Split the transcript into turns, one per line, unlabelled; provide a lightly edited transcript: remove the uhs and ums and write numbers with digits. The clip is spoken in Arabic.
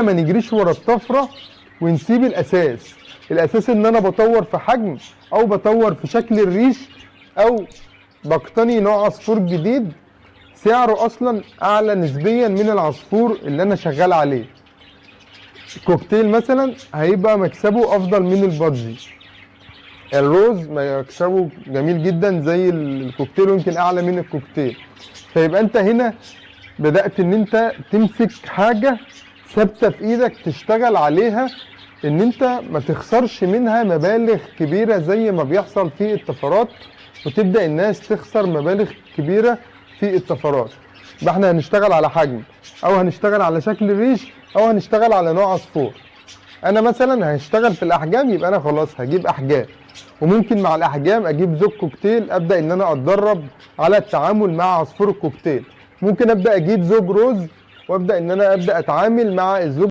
ما نجريش ورا الطفره ونسيب الاساس. الاساس ان انا بطور في حجم او بطور في شكل الريش او بقتني نوع عصفور جديد سعره اصلا اعلى نسبيا من العصفور اللي انا شغال عليه. كوكتيل مثلا هيبقى مكسبه افضل من البادجي. الروز مكسبه جميل جدا زي الكوكتيل ويمكن اعلى من الكوكتيل. فيبقى انت هنا بدأت ان انت تمسك حاجة ثابتة في ايدك تشتغل عليها، ان انت ما تخسرش منها مبالغ كبيرة زي ما بيحصل في الطفرات وتبدأ الناس تخسر مبالغ كبيرة في الطفرات. يبقى احنا هنشتغل على حجم او هنشتغل على شكل الريش او هنشتغل على نوع عصفور. انا مثلا هشتغل في الاحجام، يبقى انا خلاص هجيب احجام، وممكن مع الاحجام اجيب زوج كوكتيل ابدا ان انا اتدرب على التعامل مع عصفور الكوكتيل. ممكن ابدا اجيب زوج روز وابدا ان انا اتعامل مع الزوج